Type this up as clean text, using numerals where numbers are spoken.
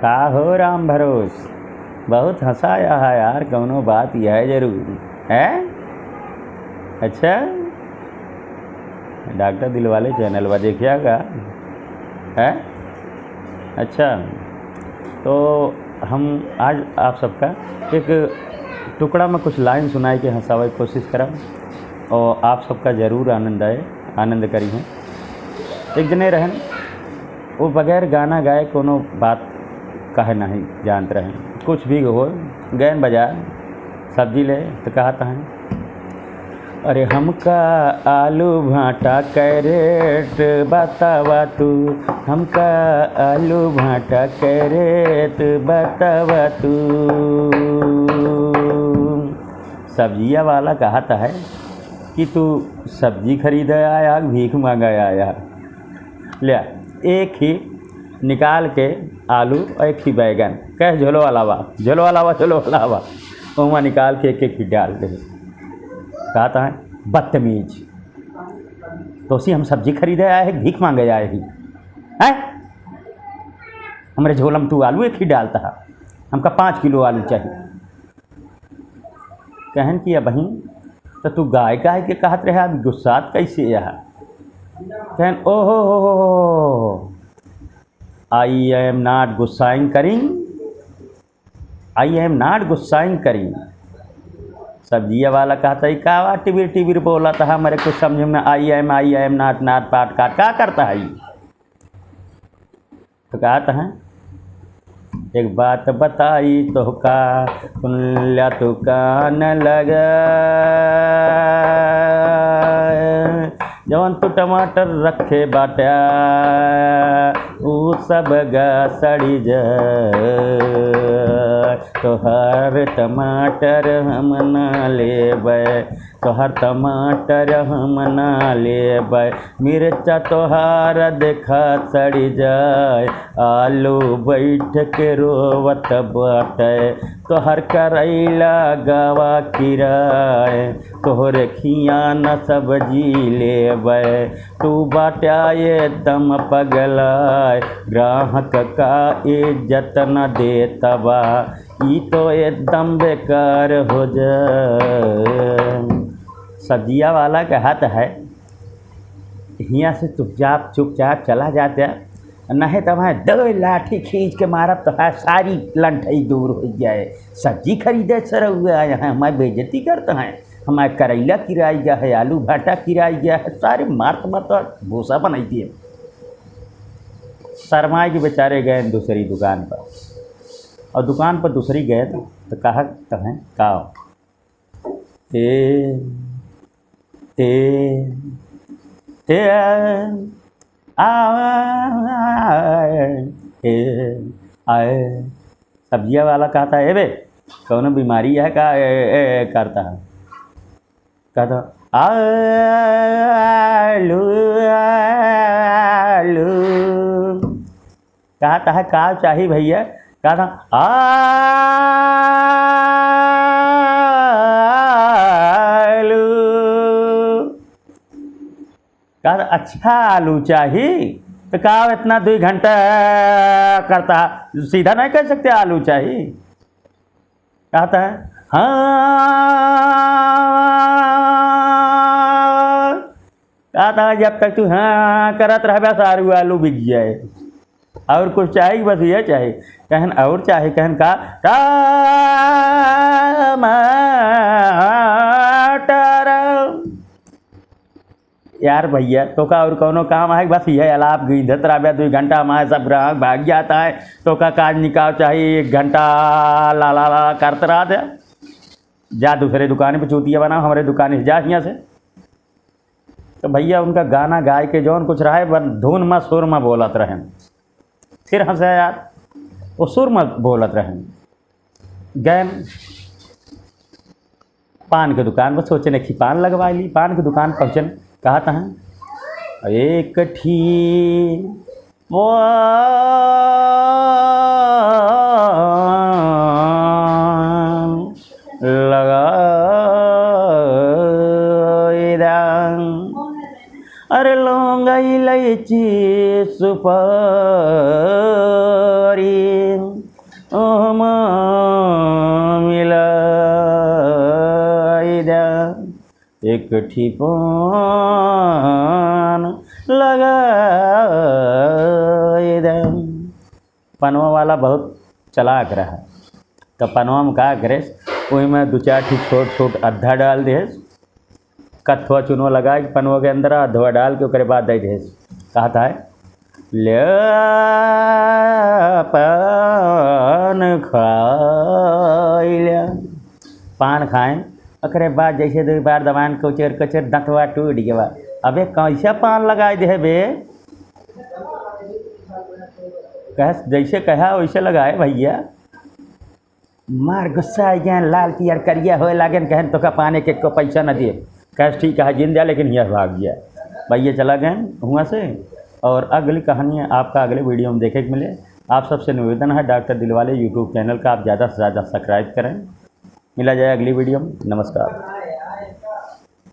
का हो राम भरोस, बहुत हंसाया है यार, कौनो बात यह है जरूर है। अच्छा, डॉक्टर दिलवाले चैनल पर देखिएगा है। अच्छा, तो हम आज आप सबका एक टुकड़ा में कुछ लाइन सुनाई के हंसावे की कोशिश करब और आप सबका ज़रूर आनंद आए, आनंद करी हैं। एक जने रहन, वो बगैर गाना गाए कोनो बात कहे नहीं जानत रहें। कुछ भी हो, गैन बाजार सब्जी ले तो कहता है, अरे हमका आलू भाटा कैरेट बतावा तू, हमका आलू भाटा कैरेट बतावा तू। सब्जिया वाला कहता है कि तू सब्जी खरीद आया भीख मांगा आया। ले एक ही निकाल के आलू और एक ही बैगन, कह झोलो अलावा झोलो अलावा झोलो अलावा, वहाँ निकाल के एक ही डाल दे। कहता है बदतमीज, तो उसी हम सब्जी खरीदे आए हैं भीख मांगे आए ही हैं। हमारे झोलम तू आलू एक ही डालता है, हमका 5 किलो आलू चाहिए। कहन किया बहन, तो तू गाय गाय के कहत रहे अभी गुस्सात कैसे यह। कहन ओहो, आई एम नॉट गुस्साइंग करिंग, आई एम नॉट गुस्साइंग करिंग। सब्जिया वाला कहता है का टिबिर टिबिर बोला था, मेरे कुछ समझ में आई एम नॉट नॉट पाट काट क्या करता है। तो कहता है एक बात बताई तो का सुन लिया तो कान लगा, जवन तू टमाटर रखे बाटा ऊ सब गा सड़ी जाए, तो हर टमाटर हम ना लेबै, तो हर टमाटर हम ना लेबै, मिर्चा तोहार देखा सड़ी जाए, आलू बैठ के रोवत बाटे, तोहर करैला गवा किराए, तोहरे खिया न सब्जी लेबै, तू बाटा एकदम पगलाए, ग्राहक का इज्जत न देतबा, ई तो एकदम बेकार हो जाए। सब्जिया वाला कहता है यहाँ से चुपचाप चला जाता, नहीं तो वहाँ 2 लाठी खींच के मारब तो है सारी लंठई दूर हो जाए। सब्जी खरीदे सर हुआ यहाँ हमारी बेइज्जती करते हैं, हमारे करैला किराई गया है, आलू भाटा किराई गया है, सारे मारत भूसा बनाई दिए। शर्माए के बेचारे गए दूसरी दुकान पर, और दुकान पर दूसरी गए तो कहा कहें का आए। सब्जिया वाला कहता है बे कौन बीमारी है का करता है। कहता आलू आलू, कहता है का चाहिए भैया। कहता आलू, कहता अच्छा आलू चाहिए तो कहा इतना 2 घंटा करता, सीधा नहीं कह सकते आलू चाहिए। कहता है हाँ, कहता है जब तक तू हाँ करत रह सारू आलू बिक जाए, और कुछ चाहिए बस ये चाहिए। कहन और चाहिए, कहन का टमाटर, यार भैया तो का और कोनो काम है बस यह अलाप गीधत रहा 2 घंटा हमारे सब ग्राहक भाग जाता है, तो का काज निकाल चाहिए 1 घंटा ला ला ला करते रहा था। जा दूसरे दुकान पे चूतिया बनाओ, हमारे दुकान से जा यहाँ से। तो भैया उनका गाना गाय के जौन कुछ रहा है बस धुन में सुर में बोलत रहें, फिर हंसे यार वो सुर में बोलत रहें। गैन पान की दुकान पर सोचने की पान लगवा ली, पान की दुकान पहुँचन कहता है एक ठी वो लगा, अरे लौंगा इलायची सुपारी, एक ठिपान लगा दे। पनवा वाला बहुत चलाक रहा, तो पनवा में का करे, वही में 2-4 ठीक छोट छोट अद्धा डाल दे, कथवा चुनवा लगा के पनवा के अंदर अधवा डाल के ओकरे बाद दे दे। कहता है ले पान खाइल, पान खाएं, ओकरे बाद जैसे 2 बार दबान कचर कचर दंतवा टूट गया। अबे कैसे पान लगाए दे बे, कह जैसे कहा वैसे लगाए भैया। मार गुस्सा आ गया, लाल पियर करिया होए लागे, कहन तो का पाने के को पैसा न दिए। कह ठीक है जिंदा, लेकिन यह भाग गया भैया, चला गए वहाँ से। और अगली कहानी आपका अगले वीडियो में देखे को मिले। आप सबसे निवेदन है डॉक्टर दिलवाले यूट्यूब चैनल का आप ज़्यादा से ज़्यादा सब्सक्राइब करें। मिला जाए अगली वीडियो में। नमस्कार।